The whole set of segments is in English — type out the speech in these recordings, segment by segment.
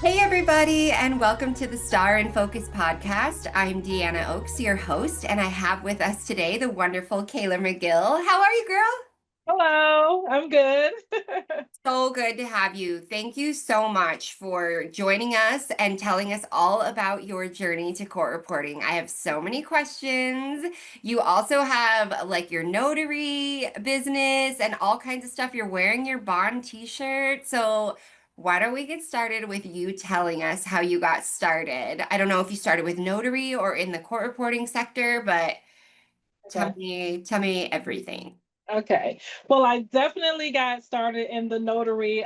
Hey, everybody, and welcome to the Star in Focus podcast. I'm Deanna Oakes, your host, and I have with us today the wonderful Kayla McGill. How are you, girl? Hello, I'm good. So good to have you. Thank you so much for joining us and telling us all about your journey to court reporting. I have so many questions. You also have like your notary business and all kinds of stuff. You're wearing your bond t-shirt. So why don't we get started with you telling us how you got started? I don't know if you started with notary or in the court reporting sector, but Okay. tell me everything. Okay. Well, I definitely got started in the notary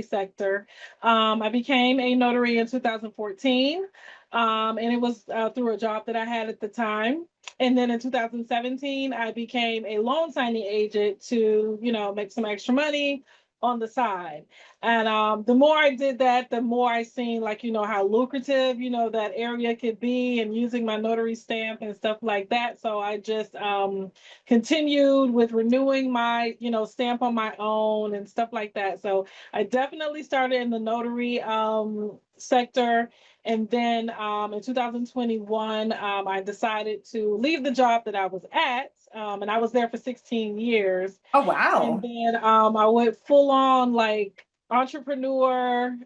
sector. I became a notary in 2014. And it was through a job that I had at the time. And then in 2017, I became a loan signing agent to, make some extra money on the side. And the more I did that, the more I seen like, how lucrative, that area could be and using my notary stamp and stuff like that. So I just continued with renewing my, stamp on my own and stuff like that. So I definitely started in the notary sector. And then in 2021, I decided to leave the job that I was at. And I was there for 16 years. Oh, And wow. then I went full on like entrepreneur,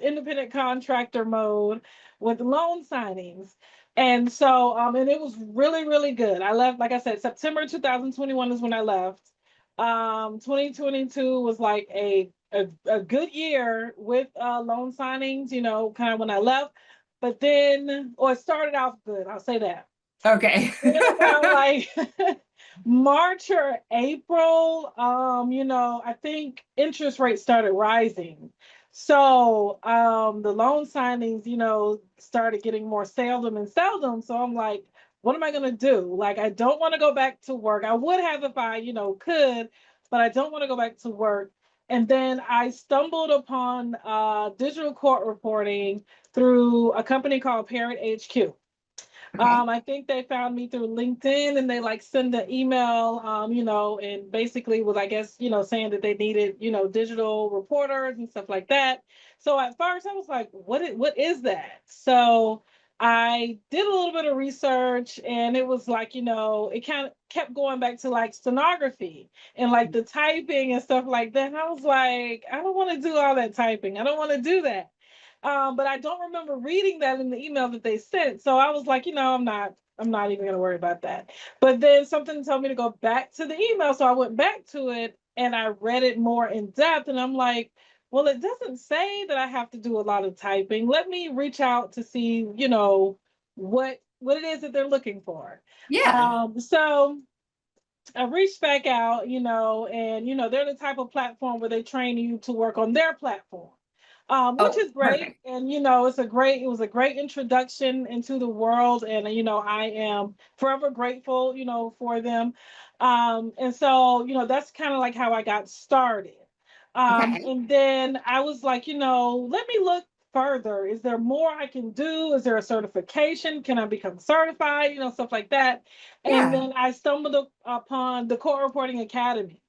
independent contractor mode with loan signings. And so, and it was really, really good. I left, like I said, September 2021 is when I left. 2022 was like a good year with loan signings, kind of when I left. But then, or it started off good, I'll say that. Okay. Then around like March or April, I think interest rates started rising. So the loan signings, started getting more seldom and seldom. So I'm like, what am I gonna do? Like, I don't want to go back to work. I would have if I, could, but I don't want to go back to work. And then I stumbled upon digital court reporting through a company called Parent HQ. Okay. I think they found me through LinkedIn and they like send an email, and basically was, I guess, saying that they needed, digital reporters and stuff like that. So at first I was like, what is that? So I did a little bit of research and it was like, it kind of kept going back to like stenography and like the typing and stuff like that. And I was like, I don't want to do all that typing. I don't want to do that. But I don't remember reading that in the email that they sent. So I was like, I'm not even gonna worry about that. But then something told me to go back to the email. So I went back to it and I read it more in depth. And I'm like, well, it doesn't say that I have to do a lot of typing. Let me reach out to see, what it is that they're looking for. Yeah. So I reached back out, and they're the type of platform where they train you to work on their platform, which Oh, is great. perfect. And it was a great introduction into the world, and I am forever grateful, for them. And so that's kind of like how I got started. Okay. And then I was like, let me look further. Is there more I can do? Is there a certification? Can I become certified? Stuff like that. And Yeah. then I stumbled upon the Court Reporting Academy,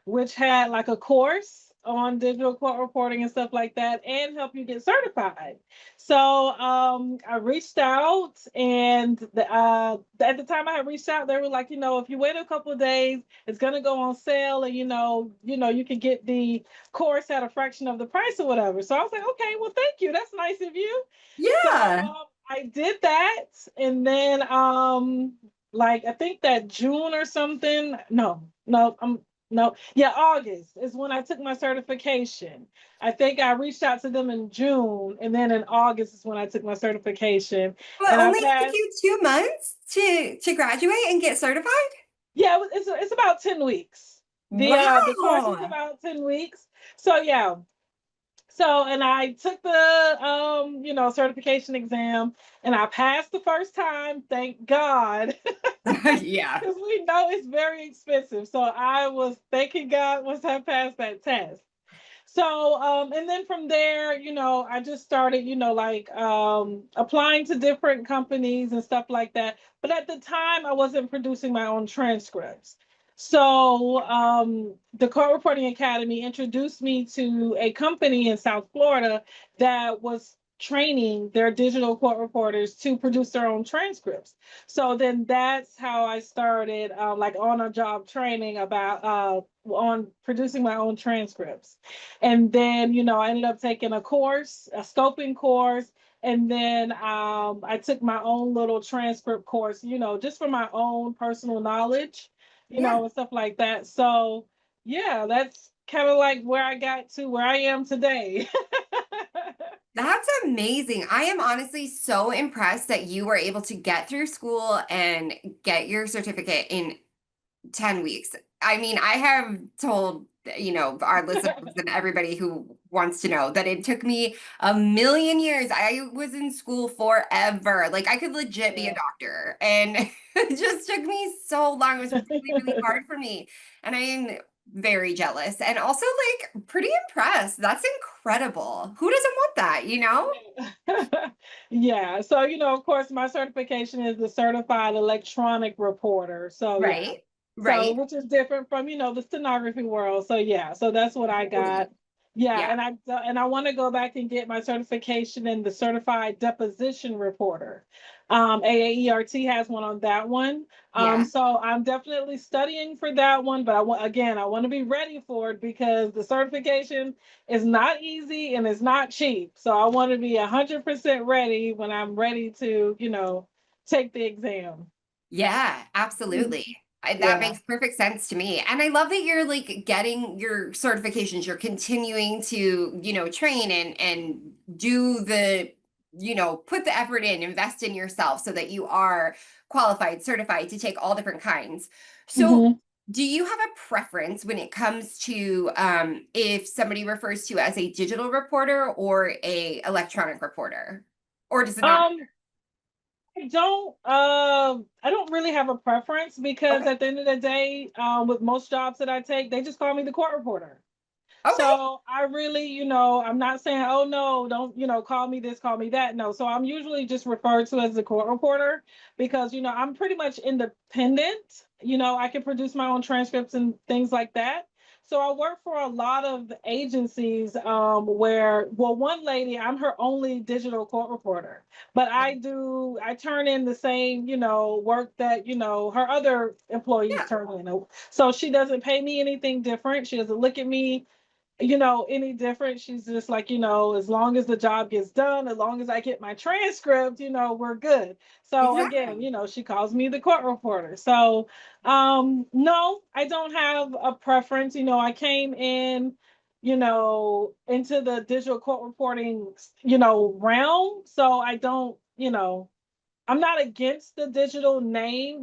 which had like a course on digital court reporting and stuff like that and help you get certified. So I reached out and at the time I had reached out, they were like, if you wait a couple of days, it's going to go on sale and you can get the course at a fraction of the price or whatever. So I was like, okay, well, thank you. That's nice of you. So Yeah. I did that. And then like I think that June or something. No, no, yeah, August is when I took my certification. I think I reached out to them in June, and then in August is when I took my certification, Well, it and I only took passed. you 2 months to graduate and get certified? Yeah, it's about 10 weeks. The course is Wow. about 10 weeks. So yeah, so and I took the certification exam, and I passed the first time. Thank God. Yeah. Because we know it's very expensive. So I was thanking God once I passed that test. So, and then from there, I just started, like applying to different companies and stuff like that. But at the time, I wasn't producing my own transcripts. So the Court Reporting Academy introduced me to a company in South Florida that was training their digital court reporters to produce their own transcripts. So then that's how I started, like on a job training about on producing my own transcripts. And then, I ended up taking a course, a scoping course. And then I took my own little transcript course, just for my own personal knowledge, Yeah. and stuff like that. So, yeah, that's kind of like where I got to where I am today. That's amazing. I am honestly so impressed that you were able to get through school and get your certificate in 10 weeks. I mean, I have told, our listeners and everybody who wants to know that it took me a million years. I was in school forever. Like I could legit be a Yeah. doctor. And it just took me so long. It was really, really hard for me. And I am very jealous and also like pretty impressed. That's incredible. Who doesn't want that, you know? Yeah. So, of course, my certification is the certified electronic reporter. So, yeah. Right? So, Right? which is different from, the stenography world. So, yeah. So that's what I got. Totally. Yeah, Yeah. and I want to go back and get my certification in the certified deposition reporter. AAERT has one on that one. Yeah. So I'm definitely studying for that one, but I want to be ready for it because the certification is not easy and it's not cheap. So I want to be 100% ready when I'm ready to, take the exam. Yeah, absolutely. That Yeah. makes perfect sense to me. And I love that you're like getting your certifications. You're continuing to, train and do the, put the effort in, invest in yourself so that you are qualified, certified to take all different kinds. So, hmm do you have a preference when it comes to if somebody refers to you as a digital reporter or a electronic reporter? Or does it not Um, I don't really have a preference matter? because Okay. at the end of the day, with most jobs that I take, they just call me the court reporter. Okay. So I really, I'm not saying, oh no, don't, call me this, call me that. No. So I'm usually just referred to as the court reporter because, I'm pretty much independent. I can produce my own transcripts and things like that. So I work for a lot of agencies where, well, one lady, I'm her only digital court reporter, but I turn in the same, work that, her other employees Yeah. turn in. So she doesn't pay me anything different. She doesn't look at me any different. She's just like, as long as the job gets done, as long as I get my transcript, we're good. So again, Exactly. she calls me the court reporter. So no, I don't have a preference. I came in, into the digital court reporting, realm. So I don't, I'm not against the digital name,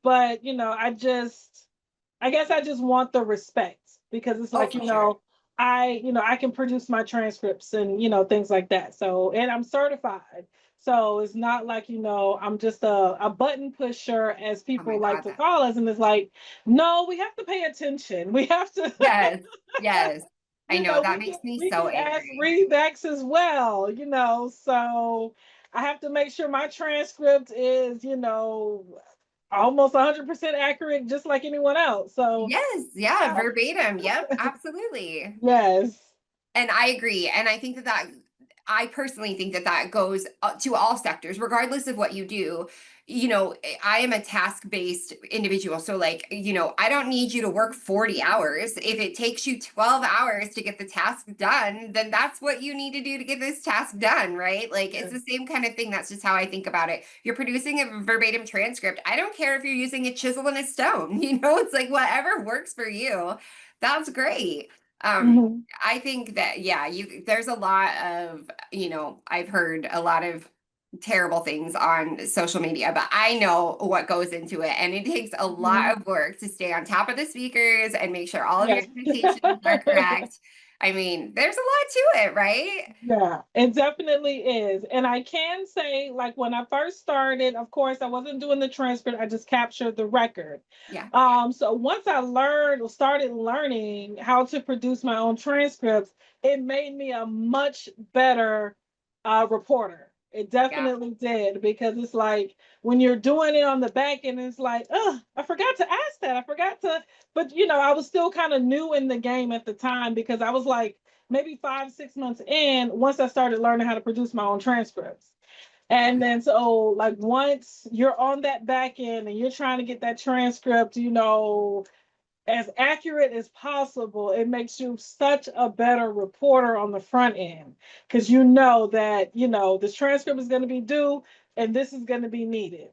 but I guess I just want the respect because it's Oh, like, for sure. I can produce my transcripts and, things like that. So, and I'm certified. So it's not like, I'm just a button pusher as Oh my people like God, to that call us. And it's like, no, we have to pay attention. We have to, yes, yes. I know that makes me we so get asked angry. readbacks as well, so I have to make sure my transcript is, almost 100% accurate, just like anyone else. So, Yes, yeah, yeah. verbatim. Yep, absolutely. Yes. And I agree. And I think that I personally think that that goes to all sectors, regardless of what you do. I am a task-based individual. So, like, I don't need you to work 40 hours. If it takes you 12 hours to get the task done, then that's what you need to do to get this task done, right? Like, it's the same kind of thing. That's just how I think about it. You're producing a verbatim transcript. I don't care if you're using a chisel and a stone, it's like whatever works for you. That's great. Um, Mhm. I think that yeah, there's a lot of, I've heard a lot of terrible things on social media, but I know what goes into it and it takes a Mhm. lot of work to stay on top of the speakers and make sure all of your Yes. annotations are correct. I mean, there's a lot to it, right? Yeah, it definitely is. And I can say, like, when I first started, of course, I wasn't doing the transcript, I just captured the record. Yeah. So once I started learning how to produce my own transcripts, it made me a much better reporter. It Yeah. definitely did, because it's like when you're doing it on the back end, it's like, oh, I forgot to ask that. I forgot to, but I was still kind of new in the game at the time, because I was like maybe 5, 6 months in once I started learning how to produce my own transcripts. And then so like once you're on that back end and you're trying to get that transcript, as accurate as possible, it makes you such a better reporter on the front end, because that this transcript is going to be due and this is going to be needed.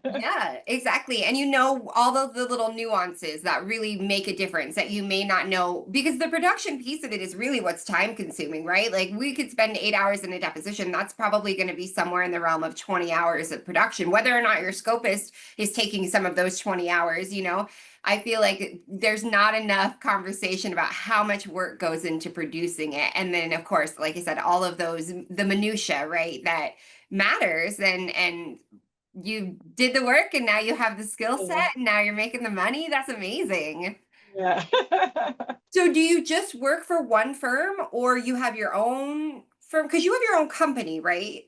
Yeah, exactly. And you know all of the little nuances that really make a difference that you may not know, because the production piece of it is really what's time consuming, right? Like we could spend 8 hours in a deposition. That's probably going to be somewhere in the realm of 20 hours of production, whether or not your scopist is taking some of those 20 hours, you know. I feel like there's not enough conversation about how much work goes into producing it. And then of course, like I said, all of those the minutia, right? That matters and you did the work and now you have the skill set Yeah. and now you're making the money. That's amazing. Yeah. So do you just work for one firm or you have your own firm? Because you have your own company, right?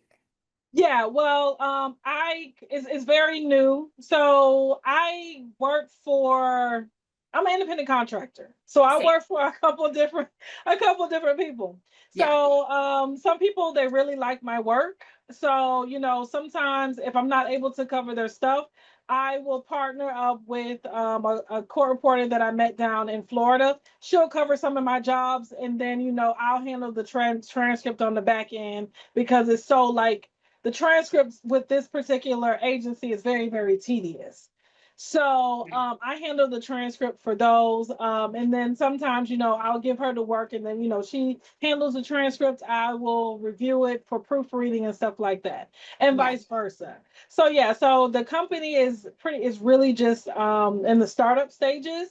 Yeah, well, I it's very new. So I work for I'm an independent contractor. So I Same. work for a couple different people. Yeah. So some people, they really like my work. So, sometimes if I'm not able to cover their stuff, I will partner up with a court reporter that I met down in Florida. She'll cover some of my jobs, and then I'll handle the transcript on the back end, because it's so like the transcripts with this particular agency is very, very tedious. So I handle the transcript for those. And then sometimes, I'll give her the work, and then, she handles the transcript. I will review it for proofreading and stuff like that, and Yes. vice versa. So yeah, so the company is really just in the startup stages,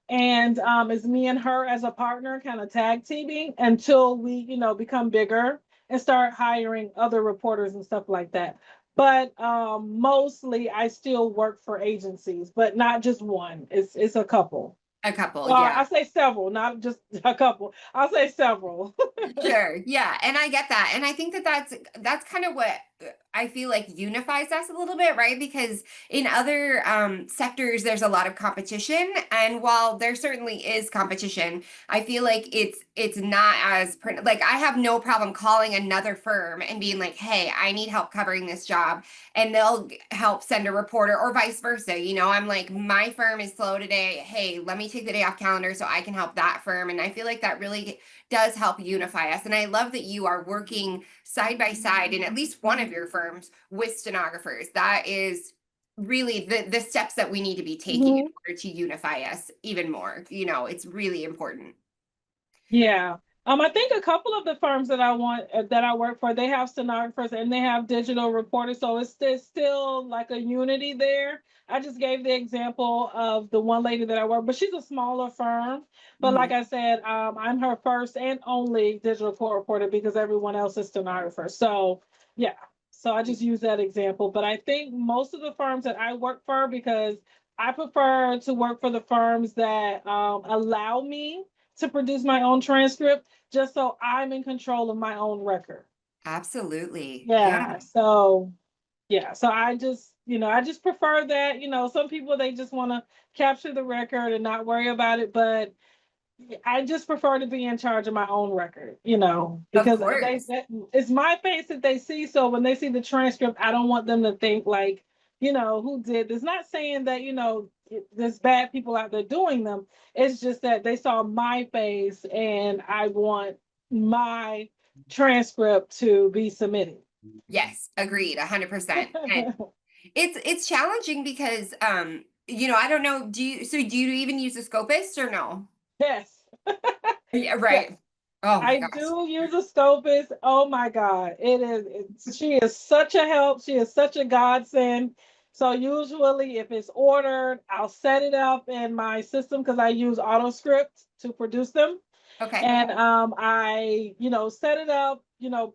and it's me and her as a partner, kind of tag teaming until we become bigger and start hiring other reporters and stuff like that. But mostly I still work for agencies, but not just one. It's a couple. A couple. Well, Yeah. I say several, not just a couple. I'll say several. Sure. Yeah, and I get that. And I think that that's kind of what I feel like unifies us a little bit, right? Because in other sectors there's a lot of competition, and while there certainly is competition, I feel like it's not as like I have no problem calling another firm and being like, "Hey, I need help covering this job." And they'll help send a reporter or vice versa. You know, I'm like, "My firm is slow today. Hey, let me take the day off calendar so I can help that firm." And I feel like that really does help unify us. And I love that you are working side by side in at least one of your firms with stenographers. That is really the steps that we need to be taking in Mhm. order to unify us even more. You know, it's really important. Yeah. I think a couple of the firms that I work for, they have stenographers and they have digital reporters, so it's still like a unity there. I just gave the example of the one lady that I work, but she's a smaller firm. But like Mhm. I said, I'm her first and only digital court reporter, because everyone else is stenographer. So yeah, so I just use that example. But I think most of the firms that I work for, because I prefer to work for the firms that allow me to produce my own transcript, just so I'm in control of my own record. Absolutely. Yeah. Yeah. So yeah. So I just prefer that. Some people, they just want to capture the record and not worry about it, but I just prefer to be in charge of my own record, Of because course. it's my face that they see. So when they see the transcript, I don't want them to think like, who did this. Not saying that, there's bad people out there doing them. It's just that they saw my face and I want my transcript to be submitted. Yes, agreed, 100%. And it's challenging because you know, I don't know, do you even use a scopist or no? Yes. Yeah, Yes. right. Oh my I gosh. do use a Scopus. Oh my God. She is such a help. She is such a godsend. So usually if it's ordered, I'll set it up in my system, because I use AutoScript to produce them. Okay. And I set it up,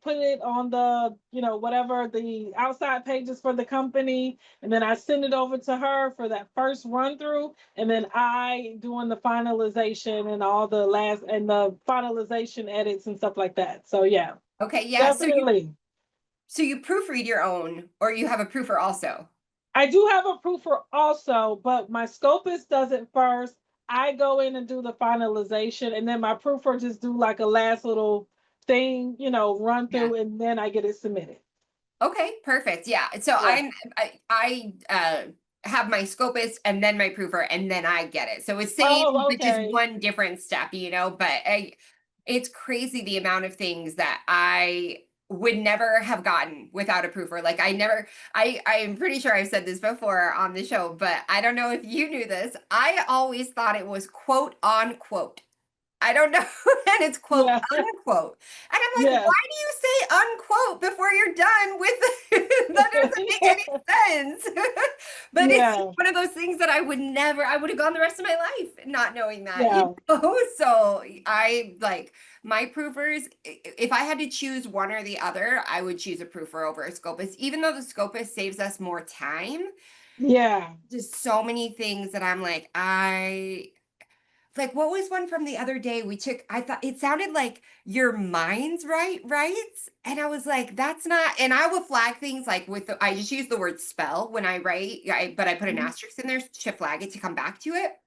put it on the whatever the outside pages for the company, and then I send it over to her for that first run through, and then I doing the finalization and all the last and the finalization edits and stuff like that. So yeah, Okay, yeah. So you definitely. So you proofread your own, or you have a proofer also? I do have a proofer also, but my scopist does it first. I go in and do the finalization, and then my proofer just do like a last little thing, run Yeah. through, and then I get it submitted. Okay, perfect. Yeah. So Yeah. I have my scopus and then my proofer and then I get it. So it's same, Oh, but just okay. one different step, But it's crazy the amount of things that I would never have gotten without a proofer. Like I'm pretty sure I've said this before on the show, but I don't know if you knew this. I always thought it was quote unquote. I don't know. And it's quote Yeah. unquote. And I'm like, Yeah. why do you say unquote before you're done with that doesn't make any sense. But it's Yeah. one of those things that I would have gone the rest of my life not knowing that, Yeah. So I like my proofers, if I had to choose one or the other, I would choose a proofer over a scopus, even though the scopus saves us more time. Yeah. Just so many things that I'm like, what was one from the other day we took? I thought it sounded like your mind's right? And I was like, that's not, and I will flag things like I just use the word spell when I write, but I put an Mhm. asterisk in there to flag it to come back to it.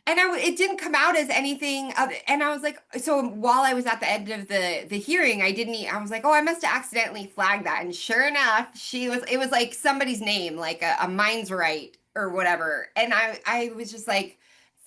And it didn't come out as anything other, and I was like, so while I was at the end of the hearing, I was like, oh, I must have accidentally flagged that. And sure enough, it was like somebody's name, like a mind's right or whatever. And I was just like,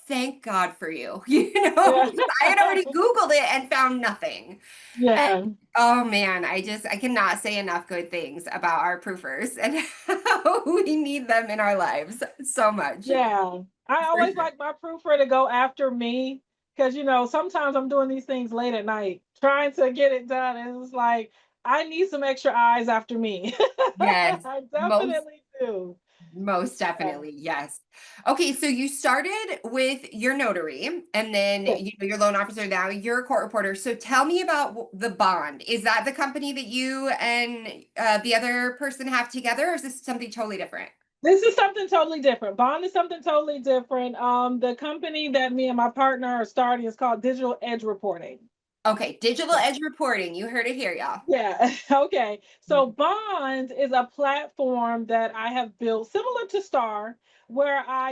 thank God for you, Yeah. because I had already Googled it and found nothing. And Yeah. oh man, I cannot say enough good things about our proofers and how we need them in our lives so much. Yeah. I For always sure. like my proofer to go after me because, sometimes I'm doing these things late at night, trying to get it done. And it's like, I need some extra eyes after me. Yes, I most definitely do. most Yeah. definitely, yes. Okay, so you started with your notary and then Yeah. your loan officer, now you're a court reporter. So tell me about the bond. Is that the company that you and the other person have together, or is this something totally different? This is something totally different. Bond is something totally different. The company that me and my partner are starting is called Digital Edge Reporting. Okay, digital edge reporting. You heard it here, y'all. Yeah. Okay. So Bond is a platform that I have built similar to Star, where I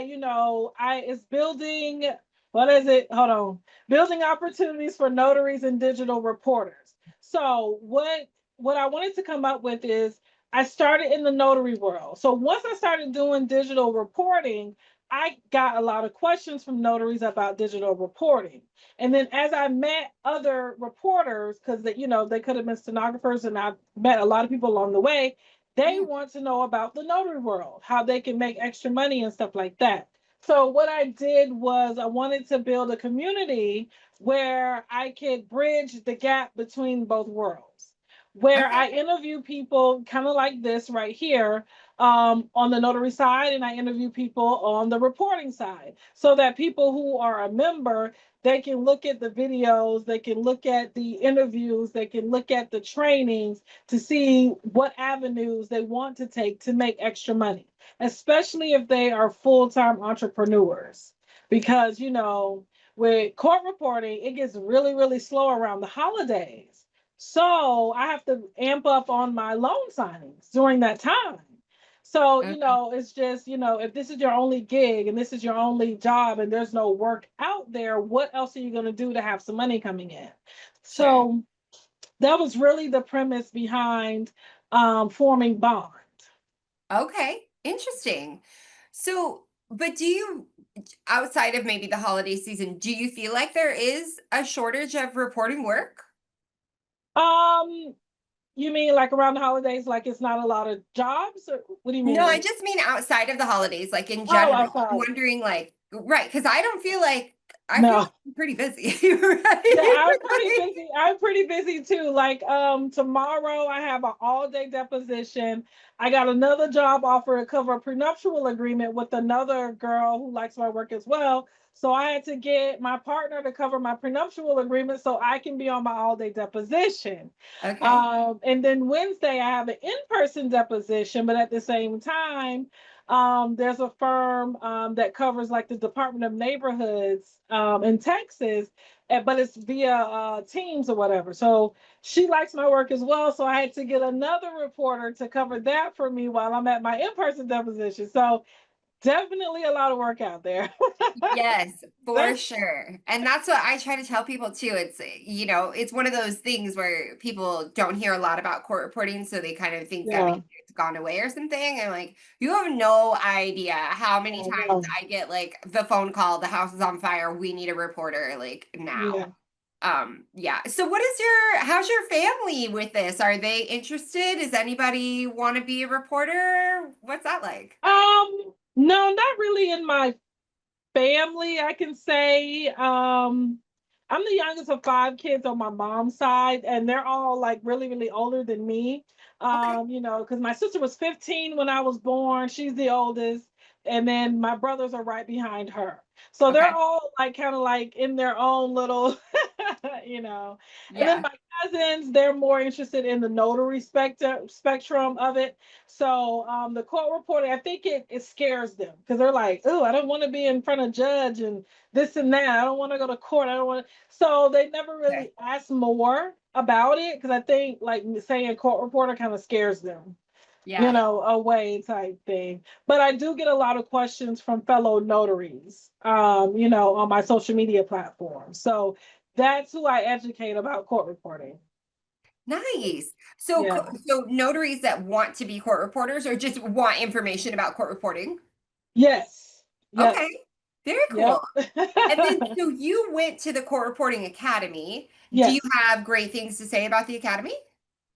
is building, what is it? Hold on. Building opportunities for notaries and digital reporters. So what I wanted to come up with is I started in the notary world. So once I started doing digital reporting, I got a lot of questions from notaries about digital reporting. And then as I met other reporters, because they could have been stenographers, and I met a lot of people along the way, they Yeah. want to know about the notary world, how they can make extra money and stuff like that. So what I did was I wanted to build a community where I could bridge the gap between both worlds, where Okay. I interview people kind of like this right here, on the notary side, and I interview people on the reporting side, so that people who are a member, they can look at the videos, they can look at the interviews, they can look at the trainings to see what avenues they want to take to make extra money, especially if they are full-time entrepreneurs. Because, with court reporting, it gets really, really slow around the holidays. So I have to amp up on my loan signings during that time. So, Okay. it's just, if this is your only gig and this is your only job and there's no work out there, what else are you going to do to have some money coming in? Sure. So that was really the premise behind forming Bond. Okay. Interesting. So, but outside of maybe the holiday season, do you feel like there is a shortage of reporting work? Um, you mean like around the holidays, like it's not a lot of jobs? Or what do you No, I mean? just mean outside of the holidays, like in Oh, general. I'm outside. wondering, like, right, because I feel like No. I'm pretty busy, Yeah, right? I'm pretty busy. I'm pretty busy too. Like tomorrow I have an all-day deposition. I got another job offer to cover a prenuptial agreement with another girl who likes my work as well. So I had to get my partner to cover my prenuptial agreement so I can be on my all-day deposition. Okay. And then Wednesday I have an in-person deposition, but at the same time, there's a firm that covers like the Department of Neighborhoods in Texas, but it's via Teams or whatever. So she likes my work as well. So I had to get another reporter to cover that for me while I'm at my in-person deposition. So definitely a lot of work out there. Yes, for That's sure. And that's what I try to tell people too. It's, it's one of those things where people don't hear a lot about court reporting, so they kind of think that yeah. maybe it's gone away or something. And like, you have no idea how many I times know. I get like the phone call, the house is on fire, we need a reporter like now. Yeah. Yeah. So how's your family with this? Are they interested? Does anybody want to be a reporter? What's that like? No, not really in my family, I can say. I'm the youngest of five kids on my mom's side, and they're all like really, really older than me. Okay. Because my sister was 15 when I was born, she's the oldest, and then my brothers are right behind her. So they're Okay. all like kind of like in their own little, you know. And then Yeah. my cousins, they're more interested in the notary spectrum of it. So the court reporting, I think it scares them because they're like, oh, I don't want to be in front of judge and this and that. I don't want to go to court. I don't want to. So they never Okay. really ask more about it because I think like saying court reporter kind of scares them, Yeah. away type thing. But I do get a lot of questions from fellow notaries, on my social media platform. So that's who I educate about court reporting. Nice. So, Yeah. so notaries that want to be court reporters or just want information about court reporting. Yes. Yep. Okay. Very cool. Yep. And then, so you went to the Court Reporting Academy. Do you Yes. have great things to say about the academy?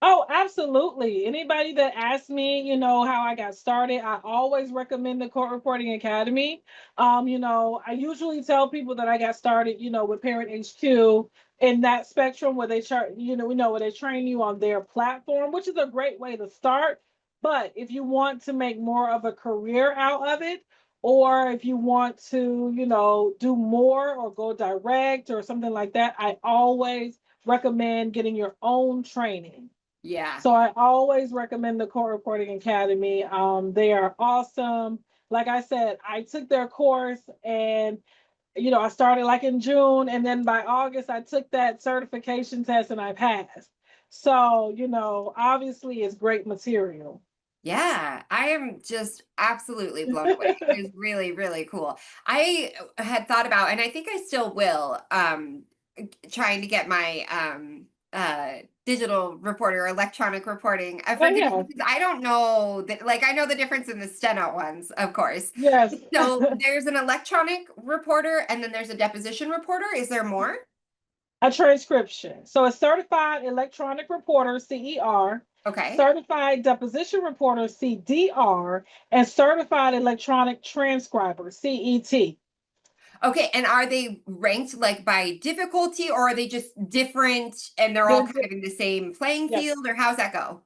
Oh, absolutely. Anybody that asks me, how I got started, I always recommend the Court Reporting Academy. I usually tell people that I got started, with Parent HQ in that spectrum where they where they train you on their platform, which is a great way to start. But if you want to make more of a career out of it, or if you want to, do more or go direct or something like that, I always recommend getting your own training. Yeah. So I always recommend the Court Reporting Academy. They are awesome. Like I said, I took their course and I started like in June, and then by August I took that certification test and I passed. So, obviously it's great material. Yeah, I am just absolutely blown away. It was really, really cool. I had thought about, and I think I still will, trying to get my digital reporter, electronic reporting Oh accreditation yeah. because I don't know that, like, I know the difference in the steno ones, of course. Yes. So there's an electronic reporter and then there's a deposition reporter. Is there more? A transcription. So a certified electronic reporter, CER, Okay. certified deposition reporter, CDR, and certified electronic transcriber, CET. Okay, and are they ranked like by difficulty or are they just different and they're all They're kind of in the same playing yes. field or how's that go?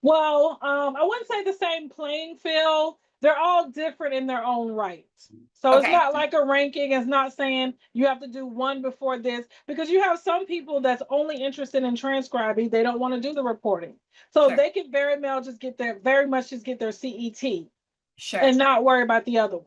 Well, I wouldn't say the same playing field. They're all different in their own right. So it's Okay, not like a ranking. It's not saying you have to do one before this because you have some people that's only interested in transcribing. They don't want to do the reporting. So sure. they can very much just get their CET Sure. and not worry about the other one.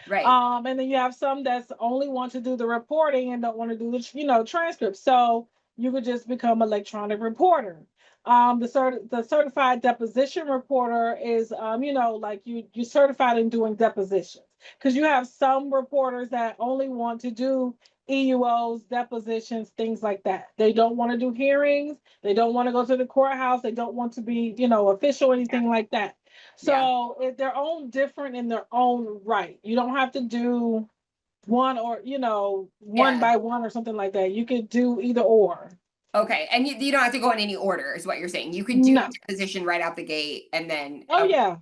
Right. And then you have some that's only want to do the reporting and don't want to do the transcript. So you could just become electronic reporter. The certified deposition reporter is like you certified in doing depositions because you have some reporters that only want to do EUOs, depositions, things like that. They don't want to do hearings. They don't want to go to the courthouse. They don't want to be official, Yeah. anything like that. Yeah. So if they're own different in their own right. You don't have to do one or one Yeah. by one or something like that. You could do either or. Okay. And you don't have to go in any order, is what you're saying. You could do No. deposition right out the gate and then Oh okay, yeah.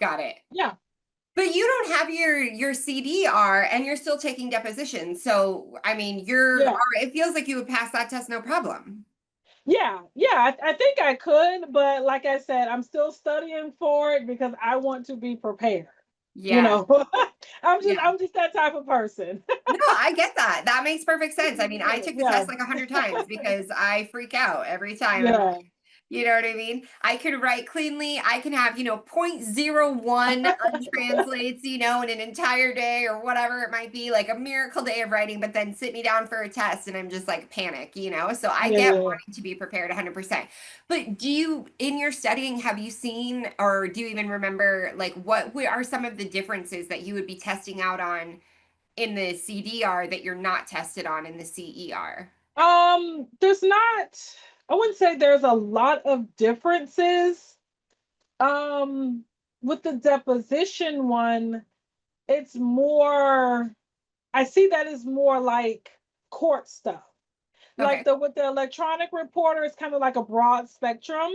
got it. Yeah. But you don't have your CDR and you're still taking depositions. So I mean, Yeah. it feels like you would pass that test no problem. Yeah. Yeah. I think I could, but like I said, I'm still studying for it because I want to be prepared. You Yeah. know, I'm just Yeah. I'm just that type of person. No, I get that. That makes perfect sense. I mean, I took the Yeah. test like 100 times because I freak out every time. I'm Yeah. You know what I mean? I can write cleanly. I can have, 0.01 untranslates, in an entire day or whatever it might be, like a miracle day of writing, but then sit me down for a test and I'm just like panic. So I get Yeah. wanting to be prepared 100%. But in your studying, have you seen or do you even remember like what are some of the differences that you would be testing out on in the CDR that you're not tested on in the CER? There's not, I wouldn't say there's a lot of differences. Um, with the deposition one, it's more, I see that as more like court stuff. Like Okay. the with the electronic reporter, it's kind of like a broad spectrum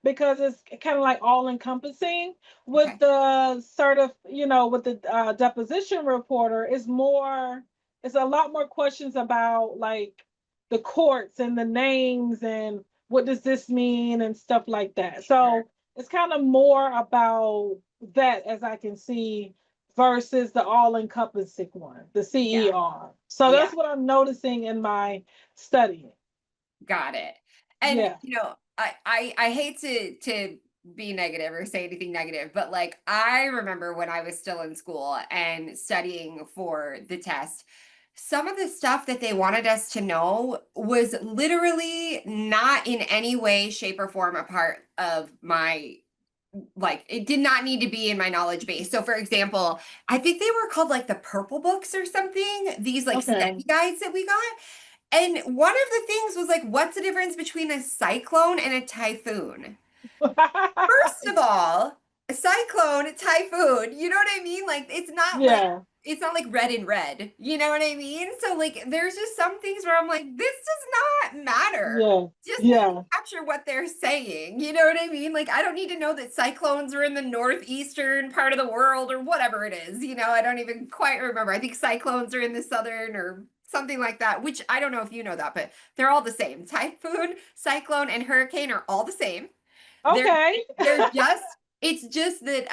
because it's kind of like all encompassing. With Okay. the with the deposition reporter, it's a lot more questions about like the courts and the names and what does this mean and stuff like that. Sure. So it's kind of more about that as I can see versus the all encompassing one, the Yeah. CER. So Yeah. that's what I'm noticing in my studying. Got it. And Yeah. I hate to be negative or say anything negative, but like I remember when I was still in school and studying for the test, some of the stuff that they wanted us to know was literally not in any way, shape, or form a part of my like it did not need to be in my knowledge base. So for example, I think they were called like the purple books or something, these like Okay. study guides that we got. And one of the things was like, what's the difference between a cyclone and a typhoon? First of all, a cyclone, a typhoon, you know what I mean? Like Yeah. it's not like red and red. You know what I mean? So like there's just some things where I'm like, this does not matter. Yeah. Just Yeah. capture what they're saying. You know what I mean? Like I don't need to know that cyclones are in the northeastern part of the world or whatever it is. I don't even quite remember. I think cyclones are in the southern or something like that, which I don't know if you know that, but they're all the same. Typhoon, cyclone, and hurricane are all the same. They're Okay. they're just it's just that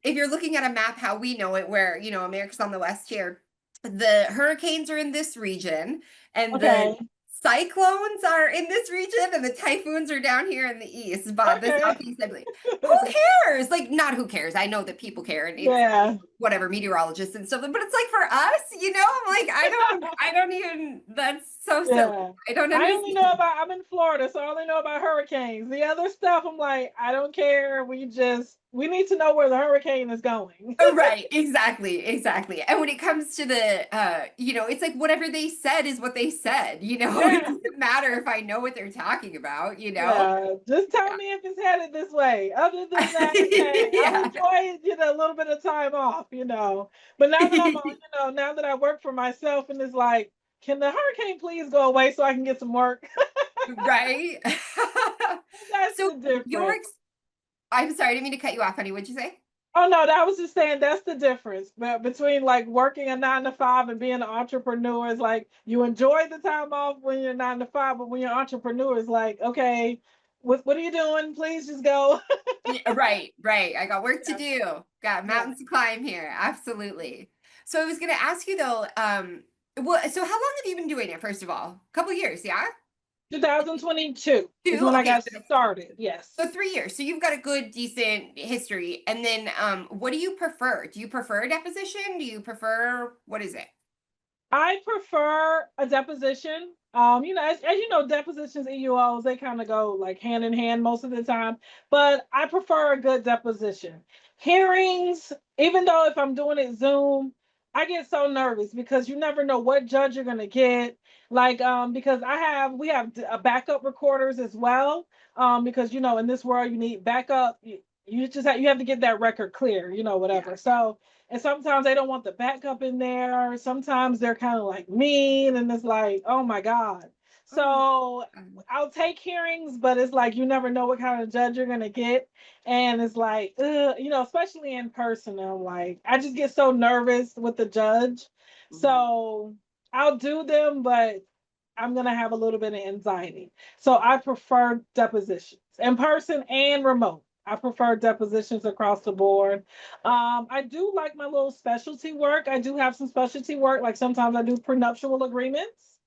if you're looking at a map how we know it, where America's on the west here, the hurricanes are in this region and the Okay. cyclones are in this region and the typhoons are down here in the east, but the Okay. southeast, I believe. Who cares? Like, not who cares. I know that people care and it's Yeah. whatever meteorologists and stuff, but it's like for us, I'm like, I don't even, that's so silly. Yeah. I don't I only know understand. about, I'm in Florida, so I only know about hurricanes. The other stuff, I'm like, I don't care. We need to know where the hurricane is going. Right, exactly, exactly. And when it comes to the it's like whatever they said is what they said, It Yeah. doesn't matter if I know what they're talking about. Yeah. Just tell me if it's headed this way. Other than that, okay. I'll Yeah. enjoy, a little bit of time off. But now that I'm on, now that I work for myself and it's like, can the hurricane please go away so I can get some work? Right. That's So the your difference. I'm sorry, I didn't mean to cut you off, honey. What'd you say? Oh no, that was just saying that's the difference between like working a 9 to 5 and being an entrepreneur. Is like you enjoy the time off when you're 9 to 5, but when you're an entrepreneur, it's like, okay, what are you doing? Please just go. Yeah, right, right. I got work to Yeah, do. Got yeah. mountains to climb here. Absolutely. So I was gonna ask you though, so how long have you been doing it, first of all? A couple years, yeah? 2022 is Two? when I Okay, got so started. so Yes. 3 years. So you've got a good, decent history. And then what do you prefer? Do you prefer a deposition? Do you prefer what is it? I prefer a deposition. As you know, depositions, EUOs, they kind of go like hand in hand most of the time. But I prefer a good deposition. Hearings, even though if I'm doing it Zoom, I get so nervous because you never know what judge you're gonna get. Like, because we have backup recorders as well. Because in this world you need backup. You have to get that record clear. Yeah. Whatever. So and sometimes they don't want the backup in there. Sometimes they're kind of like mean, and it's like, oh my God. Oh, So I'll take hearings, but it's like you never know what kind of judge you're gonna get. And it's like, especially in person, I'm like, I just get so nervous with the judge. mhm. So I'll do them, but I'm gonna have a little bit of anxiety. So I prefer depositions in person and remote. I prefer depositions across the board. I do like my little specialty work. I do have some specialty work. Like sometimes I do prenuptial agreements.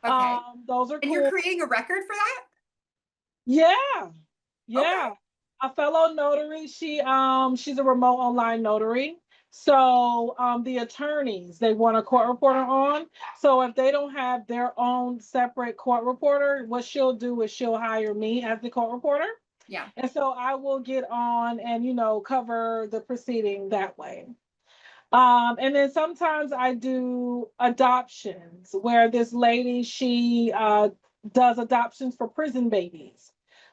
Okay. Those are And you're cool. creating a record for that? Yeah, Okay. yeah. A fellow notary, she's a remote online notary. So the attorneys, they want a court reporter on. So if they don't have their own separate court reporter, what she'll do is she'll hire me as the court reporter. Yeah. And so I will get on and, cover the proceeding that way. And then sometimes I do adoptions where this lady, she does adoptions for prison babies.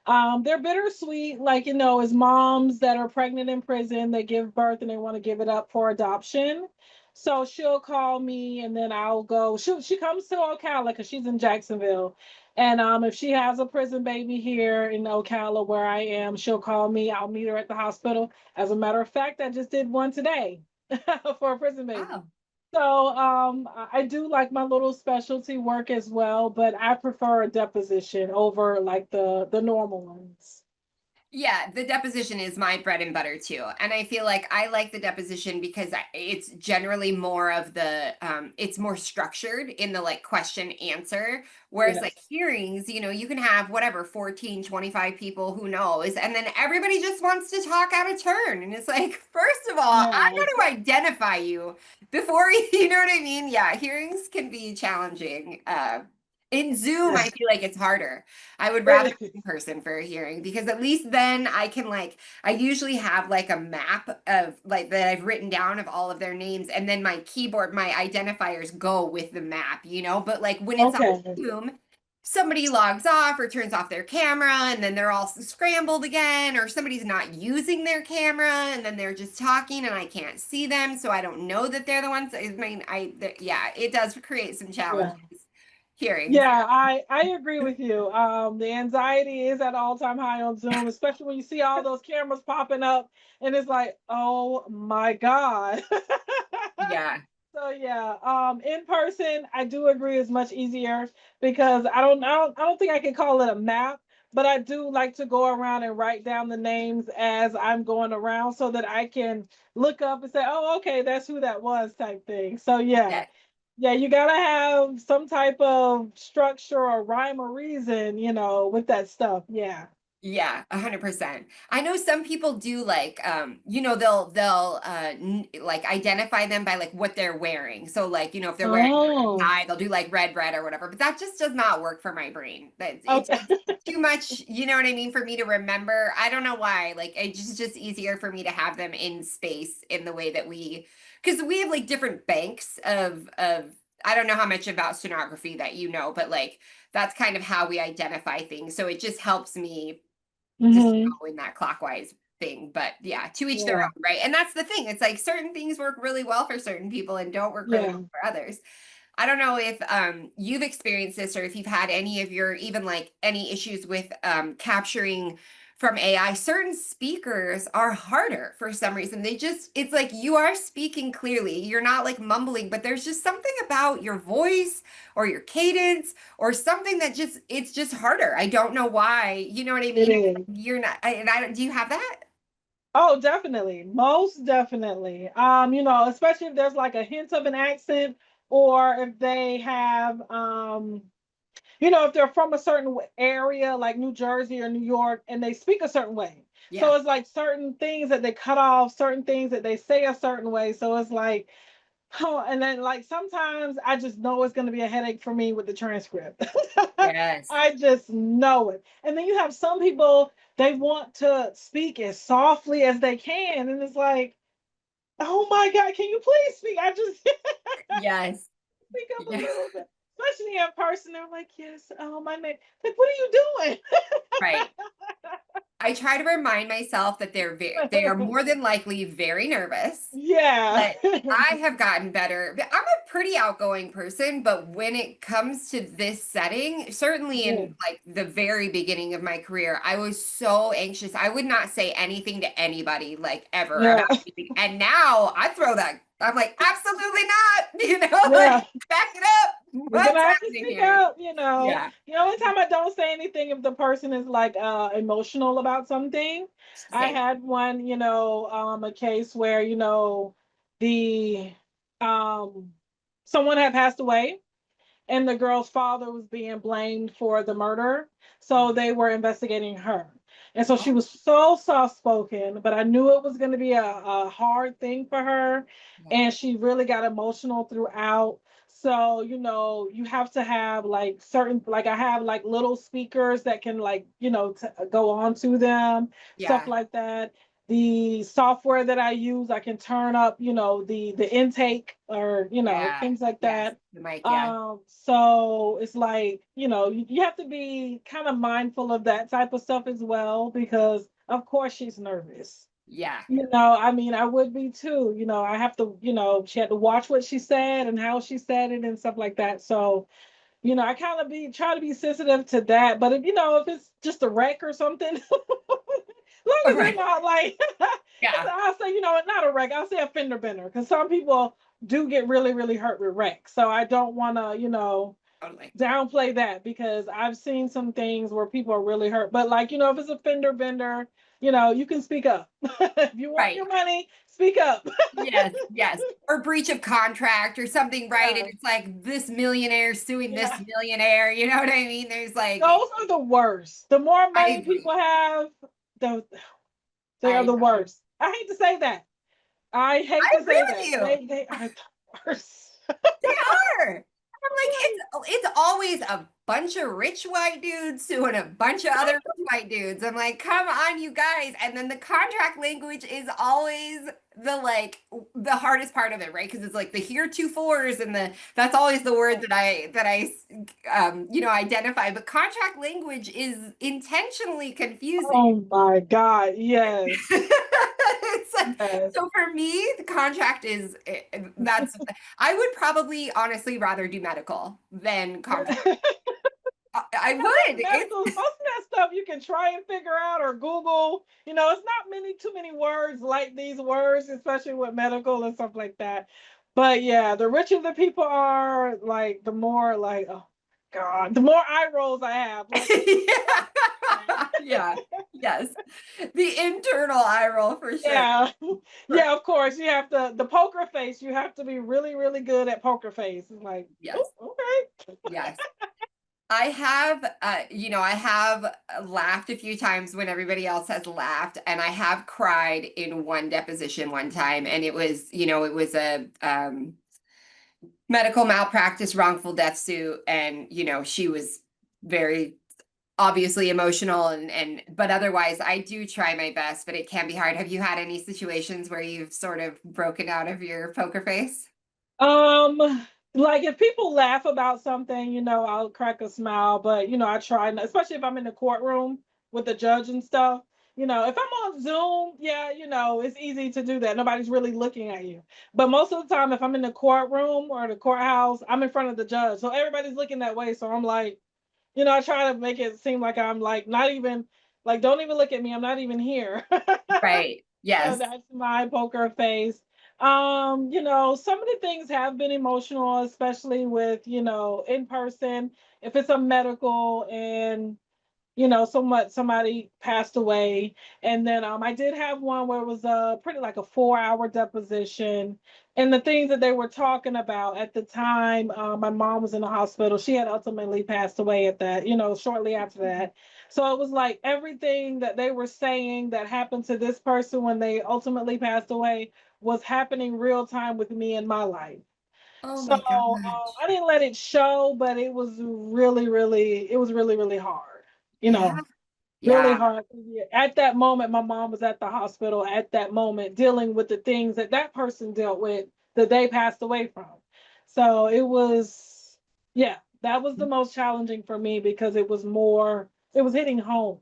They're bittersweet, like, as moms that are pregnant in prison, they give birth and they want to give it up for adoption. So she'll call me and then I'll go. She comes to Ocala because she's in Jacksonville. And if she has a prison baby here in Ocala where I am, she'll call me. I'll meet her at the hospital. As a matter of fact, I just did one today. For a prison baby. Oh. So I do like my little specialty work as well, but I prefer a deposition over like the normal ones. Yeah, the deposition is my bread and butter too. And I feel like I like the deposition because it's generally more of the it's more structured in the like question answer. Whereas like Yes. hearings, you can have whatever 14, 25 people, who knows, and then everybody just wants to talk out of turn. And it's like, first of all, I Yeah. got to identify you before you know what I mean? Yeah, hearings can be challenging. In Zoom, Yeah. I feel like it's harder. I would rather It be in is. person for a hearing because at least then I can like I usually have like a map of like that I've written down of all of their names and then my keyboard, my identifiers go with the map, but like when it's on Okay. Zoom, somebody logs off or turns off their camera and then they're all scrambled again, or somebody's not using their camera and then they're just talking and I can't see them, so I don't know that they're the ones. I mean, yeah, it does create some challenges Yeah. hearings. Yeah, I agree with you. The anxiety is at all-time high on Zoom, especially when you see all those cameras popping up and it's like, oh my God. Yeah. So yeah, in person, I do agree is much easier because I don't think I can call it a map, but I do like to go around and write down the names as I'm going around so that I can look up and say, oh, okay, that's who that was type thing. So yeah, Yeah. yeah, you gotta have some type of structure or rhyme or reason, with that stuff. Yeah. Yeah, 100%. I know some people do like they'll like identify them by like what they're wearing. So like, if they're wearing like a Oh, tie, they'll do like red or whatever. But that just does not work for my brain. okay. It's too much, you know what I mean, for me to remember. I don't know why. Like it's just easier for me to have them in space in the way that because we have like different banks of I don't know how much about stenography that but like that's kind of how we identify things. So it just helps me just Hmm. go in that clockwise thing. But yeah, to each their Yeah. own, right? And that's the thing. It's like certain things work really well for certain people and don't work really Yeah. well for others. I don't know if you've experienced this or if you've had any of your even like any issues with capturing from AI. Certain speakers are harder for some reason. It's like you are speaking clearly. You're not like mumbling, but there's just something about your voice or your cadence or something that it's just harder. I don't know why. You know what I It mean? is. You're not, and I don't, do you have that? Oh, definitely. Most definitely. Especially if there's like a hint of an accent or if they have if they're from a certain area like New Jersey or New York and they speak a certain way. Yeah. So it's like certain things that they cut off, certain things that they say a certain way. So it's like, oh, and then like sometimes I just know it's going to be a headache for me with the transcript. Yes. I just know it. And then you have some people, they want to speak as softly as they can. And it's like, oh my God, can you please speak? I just Yes. speak up a Yeah. little bit. Especially in person. They're like, yes, oh my name. Like, what are you doing? Right. I try to remind myself that they are more than likely very nervous. Yeah. But I have gotten better. I'm a pretty outgoing person, but when it comes to this setting, certainly Yeah. in like the very beginning of my career, I was so anxious. I would not say anything to anybody like ever Yeah. about anything. And now I throw that. I'm like, absolutely not. Like Yeah. back it up. You're gonna What's have to happening speak here? up, Yeah. The only time I don't say anything if the person is like emotional about something. I Same. had one, a case where, the um someone had passed away and the girl's father was being blamed for the murder. So they were investigating her. And so she Oh, was so soft spoken, but I knew it was going to be a hard thing for her. yeah. And she really got emotional throughout. So, you have to have like certain, like I have like little speakers that can like, go on to them, stuff Yeah. like that. The software that I use, I can turn up, the intake or, Yeah. things like Yes. that. The mic. Yeah. So it's like, you have to be kind of mindful of that type of stuff as well, because of course she's nervous. Yeah. I mean, I would be too. I have to, she had to watch what she said and how she said it and stuff like that. So, I kind of try to be sensitive to that. But if it's just a wreck or something, as long as they're Right. not like, Yeah. I'll say, not a wreck. I'll say a fender bender, because some people do get really, really hurt with wrecks. So I don't want to, Totally. downplay that, because I've seen some things where people are really hurt. But like, if it's a fender bender, you can speak up. If you want Right. your money, speak up. Yes. Yes. Or breach of contract or something, right? And Yeah, it's like this millionaire suing this yeah. millionaire. You know what I mean? There's like, Those are the worst. The more I money agree. people have, the they I are the agree. worst. I hate to say that. I hate I to agree say with that. you. They are the worst. They are. I'm like, it's always a bunch of rich white dudes suing a bunch of other rich white dudes. I'm like, come on, you guys. And then the contract language is always the hardest part of it, right? Because it's like the heretofores and that's always the word that I identify. But contract language is intentionally confusing. Oh my God. Yes. It's like, Yes. so for me, the contract is that's I would probably honestly rather do medical than contract. Yeah. I I think would. It's medical, most of that stuff you can try and figure out or Google. It's not too many words like these words, especially with medical and stuff like that. But yeah, the richer the people are, like the more like, oh God, the more eye rolls I have. Like, yeah. Yeah. Yes. The internal eye roll for sure. yeah, For yeah. Of course, you have to the poker face. You have to be really, really good at poker face. It's like, oh, yes. okay. Yes. I have laughed a few times when everybody else has laughed, and I have cried in one deposition one time, and it was a medical malpractice wrongful death suit, and she was very obviously emotional and but otherwise I do try my best, but it can be hard. Have you had any situations where you've sort of broken out of your poker face? Like if people laugh about something, I'll crack a smile, but I try not, especially if I'm in the courtroom with the judge and stuff. If I'm on Zoom, yeah, it's easy to do that. Nobody's really looking at you. But most of the time, if I'm in the courtroom or the courthouse, I'm in front of the judge. So everybody's looking that way. So I'm like, I try to make it seem like I'm like not even like, don't even look at me. I'm not even here. Right. So Yes. that's my poker face. Some of the things have been emotional, especially with, in person. If it's a medical and somebody passed away. And then I did have one where it was pretty like a 4-hour deposition. And the things that they were talking about at the time, my mom was in the hospital. She had ultimately passed away at that, shortly after that. So it was like everything that they were saying that happened to this person when they ultimately passed away was happening real time with me in my life. Oh So my gosh. I didn't let it show, but it was really, really, it was really, really hard. You Yeah. know, really Yeah. hard. At that moment, my mom was at the hospital at that moment dealing with the things that that person dealt with that they passed away from. So it was, yeah, that was the most challenging for me because it was hitting home.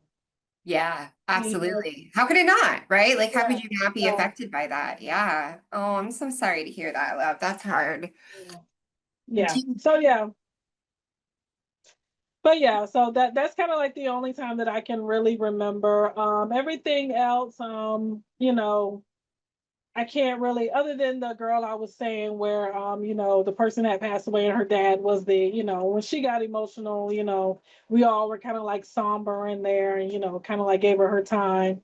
Yeah, Hitting home. absolutely. How could it not, right? Like, how could Yeah. you not be So, affected by that? Yeah. Oh, I'm so sorry to hear that, love. That's hard. yeah. Do Yeah. you- So yeah. But yeah, so that's kind of like the only time that I can really remember. Everything else, I can't really, other than the girl I was saying where, the person that passed away and her dad was when she got emotional, we all were kind of like somber in there and, kind of like gave her time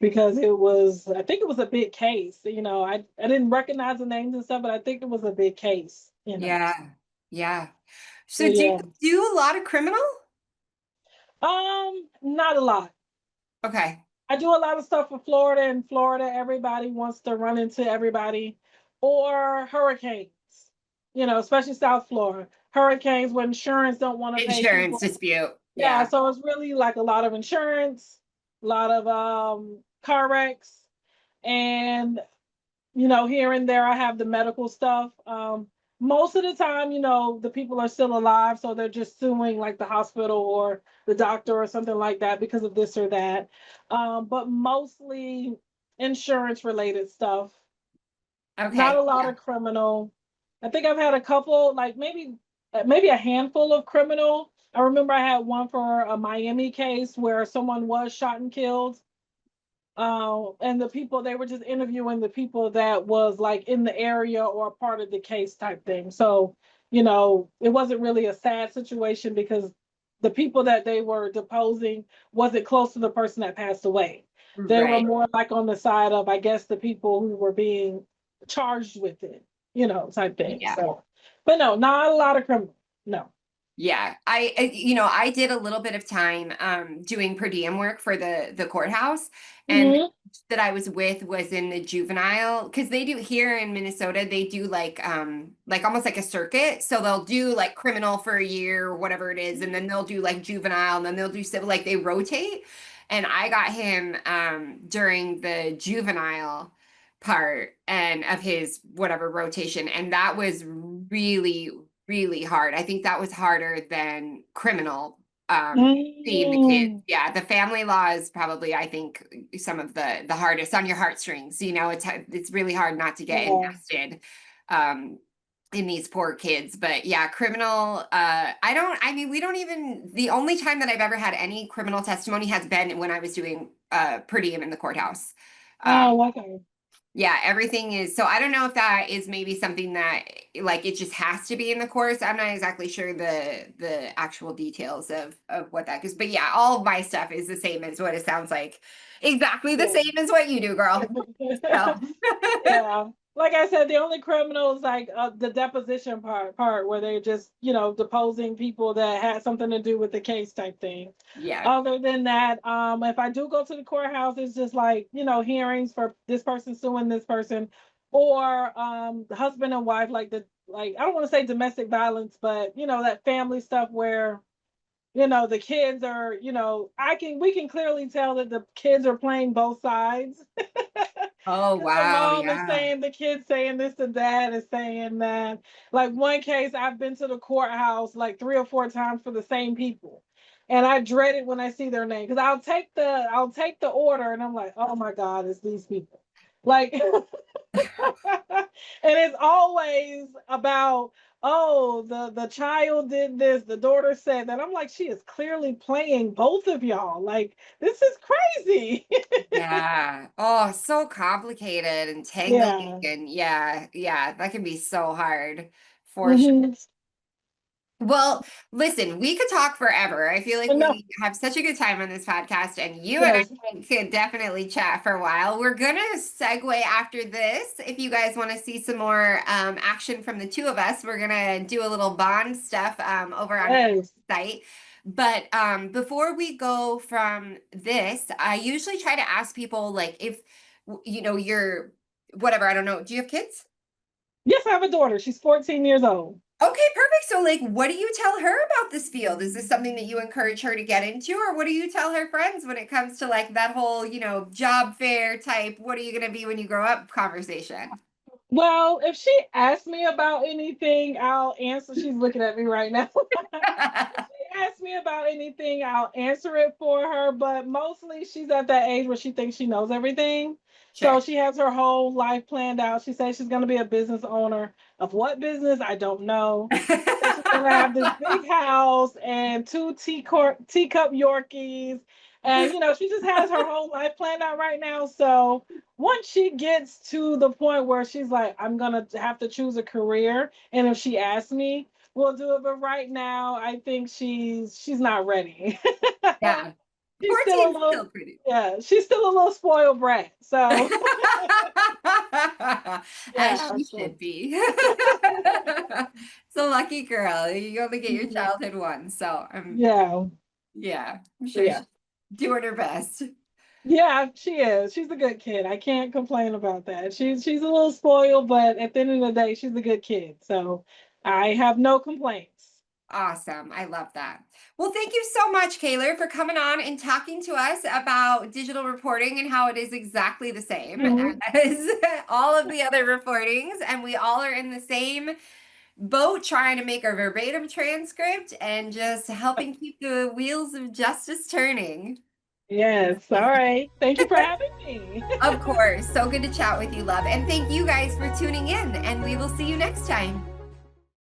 because I think it was a big case. I didn't recognize the names and stuff, but I think it was a big case. Yeah. Yeah. So do you Yeah. do a lot of criminal? Not a lot. Okay. I do a lot of stuff for Florida. In Florida, everybody wants to run into everybody, or hurricanes. Especially South Florida, hurricanes where insurance don't want to pay Insurance people. dispute. Yeah, Yeah. so it's really like a lot of insurance, a lot of car wrecks, and here and there I have the medical stuff. Most of the time, the people are still alive, so they're just suing like the hospital or the doctor or something like that because of this or that. But mostly insurance related stuff. Not Okay. a lot Yeah. of criminal. I think I've had a couple, like maybe a handful of criminal. I remember I had one for a Miami case where someone was shot and killed. And the people, they were just interviewing the people that was like in the area or part of the case type thing. So, it wasn't really a sad situation because the people that they were deposing wasn't close to the person that passed away. They were Right. more like on the side of, I guess, the people who were being charged with it, type thing. Yeah. So, but no, not a lot of criminal. No. Yeah, I did a little bit of time doing per diem work for the courthouse, and Hmm. that I was with was in the juvenile because they do here in Minnesota, they do like almost like a circuit. So they'll do like criminal for a year or whatever it is, and then they'll do like juvenile, and then they'll do civil, like they rotate. And I got him during the juvenile part and of his whatever rotation, and that was really really hard. I think that was harder than criminal. Seeing the kids. Mm. Yeah, the family law is probably, I think, some of the hardest on your heartstrings. It's really hard not to get Yeah. invested in these poor kids. But yeah, criminal, I mean, we don't even, the only time that I've ever had any criminal testimony has been when I was doing per diem in the courthouse. Um, Oh, okay. yeah, everything is. So I don't know if that is maybe something that like it just has to be in the course. I'm not exactly sure the actual details of what that is. But yeah, all of my stuff is the same as what it sounds like. Exactly the Yeah. same as what you do, girl. So Yeah. Like I said, the only criminal is like the deposition part where they're just, deposing people that had something to do with the case type thing. yeah. Other than that, if I do go to the courthouse, it's just like, hearings for this person suing this person, or the husband and wife, like I don't want to say domestic violence, but that family stuff where the kids are, we can clearly tell that the kids are playing both sides. Oh Because the wow, mom is yeah. saying, the kid saying this, the dad is saying that. Like one case, I've been to the courthouse like 3 or 4 times for the same people, and I dread it when I see their name because I'll take the order, and I'm like, oh my god, it's these people. Like, and it's always about, oh, the child did this, the daughter said that. I'm like, she is clearly playing both of y'all. Like, this is crazy. Yeah. Oh, so complicated and tangling Yeah. and yeah, yeah, that can be so hard for sure. Hmm. Well, listen, we could talk forever. I feel like No. we have such a good time on this podcast, and you and Yes. I could definitely chat for a while. We're gonna segue after this. If you guys want to see some more action from the two of us, we're gonna do a little bond stuff over on Yes. site. But before we go from this, I usually try to ask people like if you're whatever. I don't know. Do you have kids? Yes, I have a daughter. She's 14 years old. Okay, perfect. So, like, what do you tell her about this field? Is this something that you encourage her to get into, or what do you tell her friends when it comes to like that whole, job fair type, what are you going to be when you grow up conversation? Well, if she asks me about anything, I'll answer. She's looking at me right now. If she asks me about anything, I'll answer it for her. But mostly she's at that age where she thinks she knows everything. So Sure. she has her whole life planned out. She says she's going to be a business owner. Of what business? I don't know. She says she's going to have this big house and two teacup Yorkies. And, she just has her whole life planned out right now. So once she gets to the point where she's like, I'm going to have to choose a career. And if she asks me, we'll do it. But right now, I think she's not ready. Yeah. She's still a 14 is little, still pretty. yeah, she's still a little spoiled brat. So As Yeah. she So, should be. It's a lucky girl. You only get your mhm. childhood once. So Yeah. yeah, I'm sure Yeah. she's doing her best. Yeah, she is. She's a good kid. I can't complain about that. She's a little spoiled, but at the end of the day, she's a good kid. So I have no complaints. Awesome. I love that. Well, thank you so much, Kayler, for coming on and talking to us about digital reporting and how it is exactly the same Mhm. as all of the other reportings. And we all are in the same boat trying to make a verbatim transcript and just helping keep the wheels of justice turning. Yes. All right. Thank you for having me. Of course. So good to chat with you, love. And thank you guys for tuning in, and we will see you next time.